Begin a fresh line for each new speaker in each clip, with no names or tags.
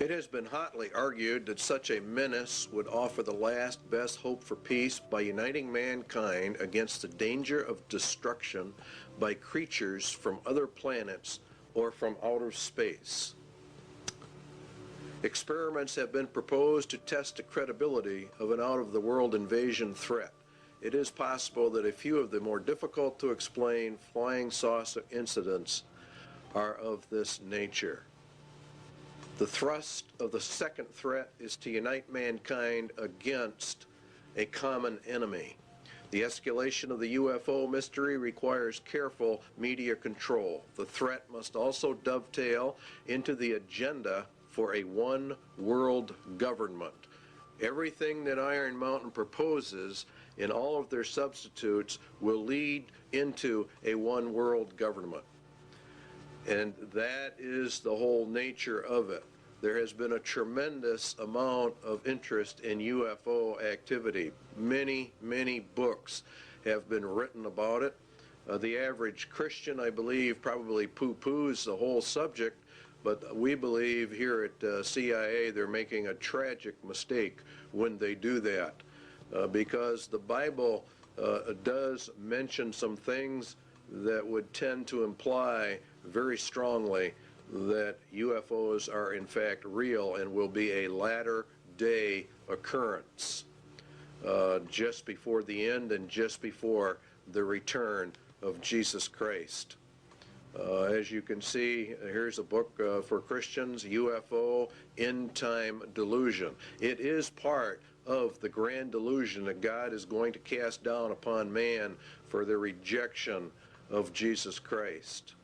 It has been hotly argued that such a menace would offer the last best hope for peace by uniting mankind against the danger of destruction by creatures from other planets or from outer space. Experiments have been proposed to test the credibility of an out-of-the-world invasion threat. It is possible that a few of the more difficult to explain flying saucer incidents are of this nature. The thrust of the second threat is to unite mankind against a common enemy. The escalation of the UFO mystery requires careful media control. The threat must also dovetail into the agenda for a one-world government. Everything that Iron Mountain proposes in all of their substitutes will lead into a one-world government. And that is the whole nature of it. There has been a tremendous amount of interest in UFO activity. Many, many books have been written about it. The average Christian, I believe, probably poo-poos the whole subject, but we believe here at CIA they're making a tragic mistake when they do that, because the Bible does mention some things that would tend to imply very strongly that UFOs are in fact real and will be a latter day occurrence, just before the end and just before the return of Jesus Christ. As you can see, here's a book for Christians, UFO End Time Delusion. It is part of the grand delusion that God is going to cast down upon man for the rejection of Jesus Christ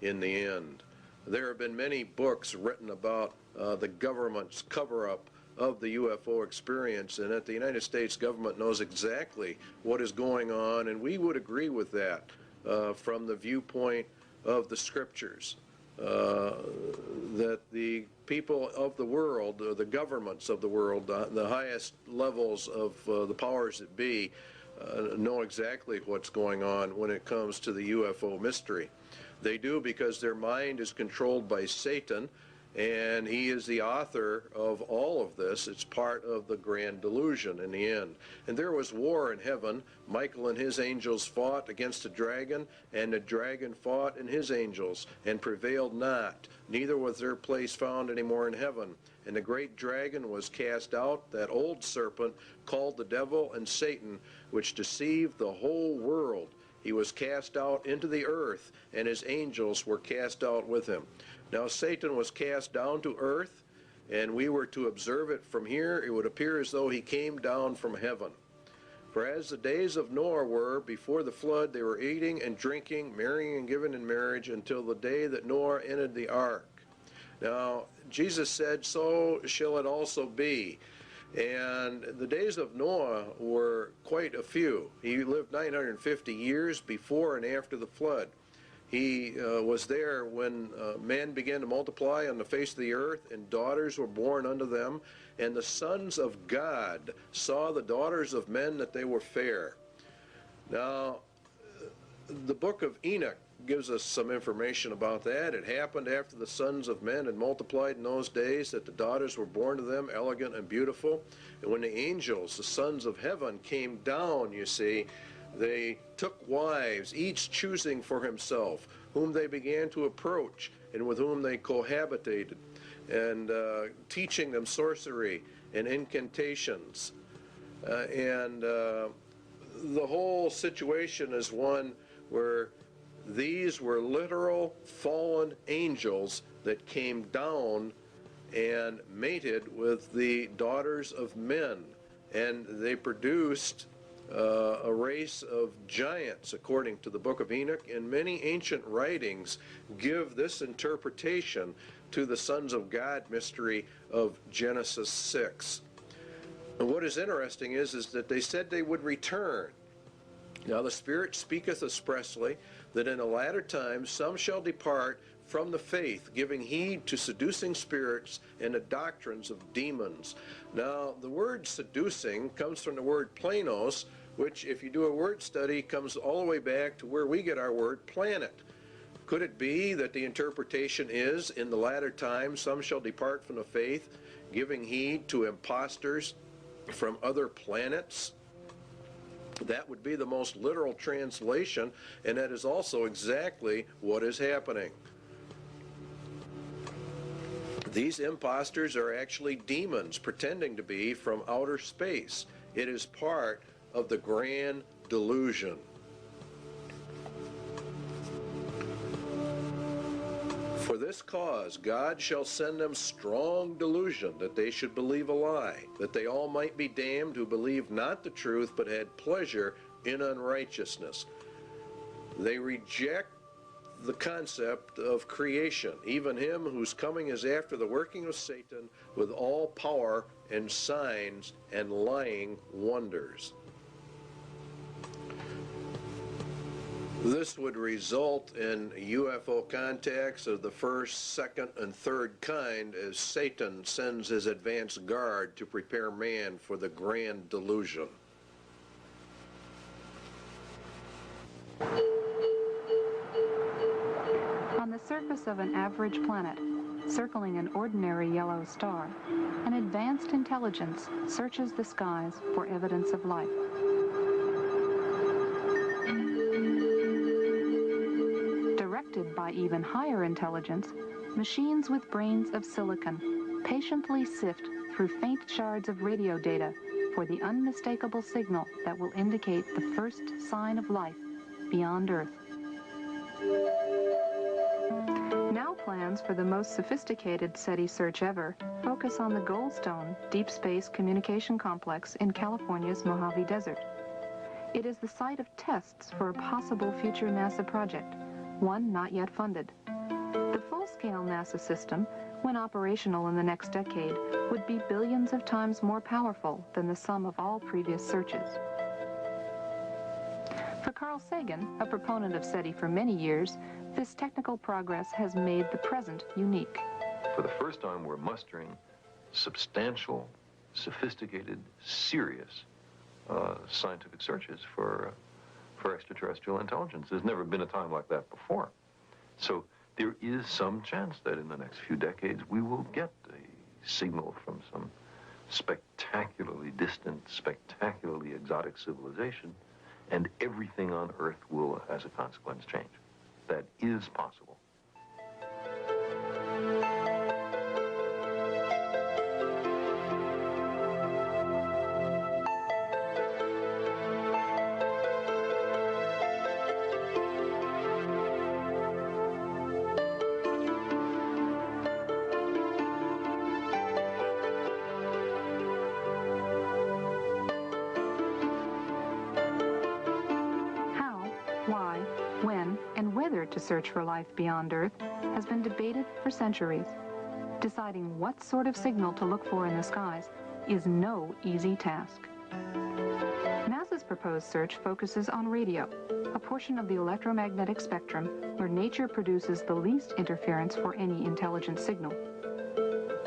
in the end. There have been many books written about the government's cover-up of the UFO experience, and that the United States government knows exactly what is going on, and we would agree with that from the viewpoint of the scriptures, that the people of the world, the governments of the world, the highest levels of the powers that be, know exactly what's going on when it comes to the UFO mystery. They do because their mind is controlled by Satan, and he is the author of all of this. It's part of the grand delusion in the end. And there was war in heaven. Michael and his angels fought against the dragon, and the dragon fought and his angels, and prevailed not. Neither was their place found any more in heaven. And the great dragon was cast out, that old serpent called the devil and Satan, which deceived the whole world. He was cast out into the earth, and his angels were cast out with him. Now Satan was cast down to earth, and we were to observe it from here. It would appear as though he came down from heaven. For as the days of Noah were before the flood, they were eating and drinking, marrying and giving in marriage, until the day that Noah entered the ark. Now Jesus said, so shall it also be. And the days of Noah were quite a few. He lived 950 years before and after the flood. He was there when man began to multiply on the face of the earth, and daughters were born unto them. And the sons of God saw the daughters of men that they were fair. Now, the book of Enoch gives us some information about that. It happened after the sons of men had multiplied in those days, that the daughters were born to them, elegant and beautiful. And when the angels, the sons of heaven, came down, you see, they took wives, each choosing for himself, whom they began to approach and with whom they cohabitated, and teaching them sorcery and incantations. The whole situation is one where these were literal fallen angels that came down and mated with the daughters of men, and they produced a race of giants, according to the book of Enoch. And many ancient writings give this interpretation to the sons of God mystery of Genesis 6. And what is interesting is that they said they would return. Now the Spirit speaketh expressly that in the latter times some shall depart from the faith, giving heed to seducing spirits and the doctrines of demons. Now the word seducing comes from the word planos, which, if you do a word study, comes all the way back to where we get our word planet. Could it be that the interpretation is, in the latter times some shall depart from the faith, giving heed to impostors from other planets? That would be the most literal translation, and that is also exactly what is happening. These impostors are actually demons pretending to be from outer space. It is part of the grand delusion. For this cause God shall send them strong delusion, that they should believe a lie, that they all might be damned who believed not the truth, but had pleasure in unrighteousness. They reject the concept of creation, even him whose coming is after the working of Satan with all power and signs and lying wonders. This would result in UFO contacts of the first, second, and third kind, as Satan sends his advance guard to prepare man for the grand delusion.
On the surface of an average planet, circling an ordinary yellow star, an advanced intelligence searches the skies for evidence of life. Directed by even higher intelligence, machines with brains of silicon patiently sift through faint shards of radio data for the unmistakable signal that will indicate the first sign of life beyond Earth. Now plans for the most sophisticated SETI search ever focus on the Goldstone Deep Space Communication Complex in California's Mojave Desert. It is the site of tests for a possible future NASA project, one not yet funded. The full-scale NASA system, when operational in the next decade, would be billions of times more powerful than the sum of all previous searches. For Carl Sagan, a proponent of SETI for many years, this technical progress has made the present unique.
For the first time, we're mustering substantial, sophisticated, serious scientific searches for extraterrestrial intelligence. There's never been a time like that before. So there is some chance that in the next few decades we will get a signal from some spectacularly distant, spectacularly exotic civilization, and everything on Earth will, as a consequence, change. That is possible.
To search for life beyond Earth has been debated for centuries. Deciding what sort of signal to look for in the skies is no easy task. NASA's proposed search focuses on radio, a portion of the electromagnetic spectrum where nature produces the least interference for any intelligent signal.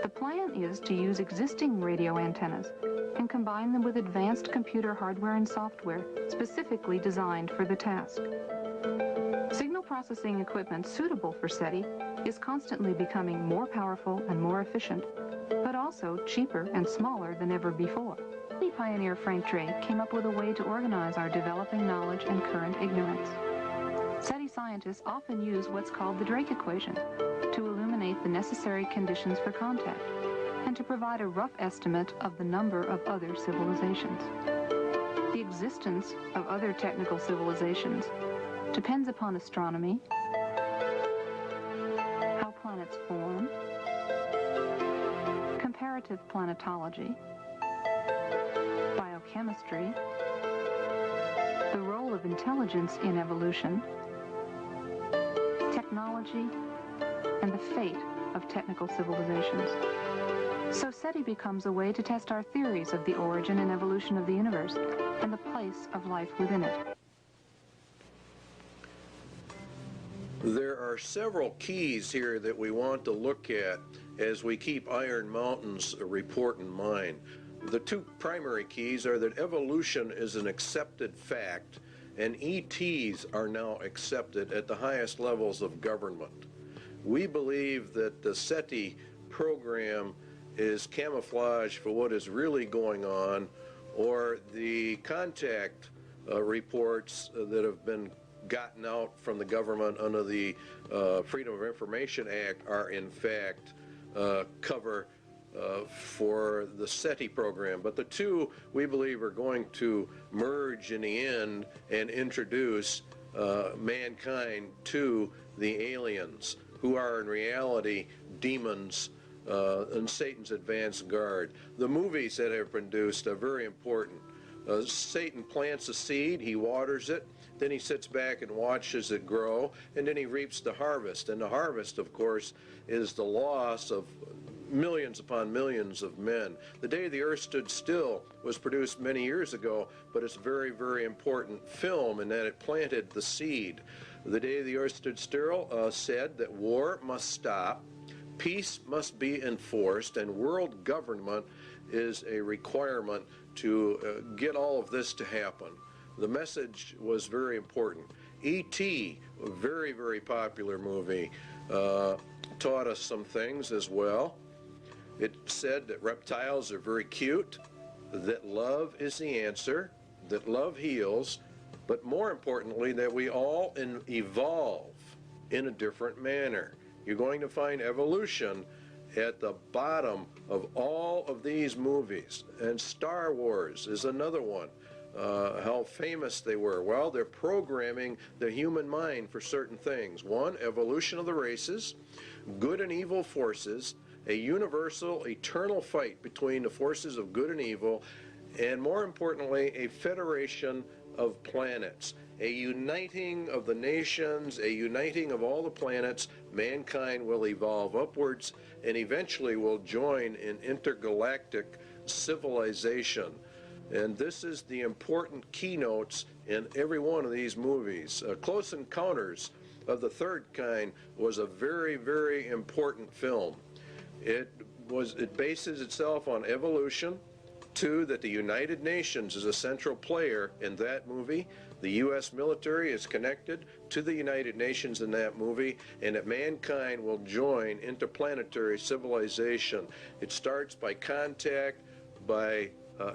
The plan is to use existing radio antennas and combine them with advanced computer hardware and software specifically designed for the task. Signal processing equipment suitable for SETI is constantly becoming more powerful and more efficient, but also cheaper and smaller than ever before. SETI pioneer Frank Drake came up with a way to organize our developing knowledge and current ignorance. SETI scientists often use what's called the Drake equation to illuminate the necessary conditions for contact and to provide a rough estimate of the number of other civilizations. The existence of other technical civilizations depends upon astronomy, how planets form, comparative planetology, biochemistry, the role of intelligence in evolution, technology, and the fate of technical civilizations. So SETI becomes a way to test our theories of the origin and evolution of the universe and the place of life within it.
There are several keys here that we want to look at as we keep Iron Mountain's report in mind. The two primary keys are that evolution is an accepted fact and ETs are now accepted at the highest levels of government. We believe that the SETI program is camouflage for what is really going on, or the contact reports that have been gotten out from the government under the Freedom of Information Act are in fact cover for the SETI program. But the two, we believe, are going to merge in the end and introduce mankind to the aliens, who are in reality demons and Satan's advanced guard. The movies that have been produced are very important. Satan plants a seed, he waters it, then he sits back and watches it grow, and then he reaps the harvest. And the harvest, of course, is the loss of millions upon millions of men. The Day the Earth Stood Still was produced many years ago, but it's a very, very important film in that it planted the seed. The Day the Earth Stood Still said that war must stop, peace must be enforced, and world government is a requirement to get all of this to happen. The message was very important. E.T., a very, very popular movie, taught us some things as well. It said that reptiles are very cute, that love is the answer, that love heals, but more importantly, that we all evolve in a different manner. You're going to find evolution at the bottom of all of these movies. And Star Wars is another one. How famous they were. Well, they're programming the human mind for certain things. One, evolution of the races, good and evil forces, a universal, eternal fight between the forces of good and evil, and more importantly, a federation of planets, a uniting of the nations, a uniting of all the planets. Mankind will evolve upwards and eventually will join in intergalactic civilization. And this is the important keynotes in every one of these movies. Close Encounters of the Third Kind was a very, very important film. It bases itself on evolution. Two, that the United Nations is a central player in that movie. The U.S. military is connected to the United Nations in that movie, and that mankind will join interplanetary civilization. It starts by contact, by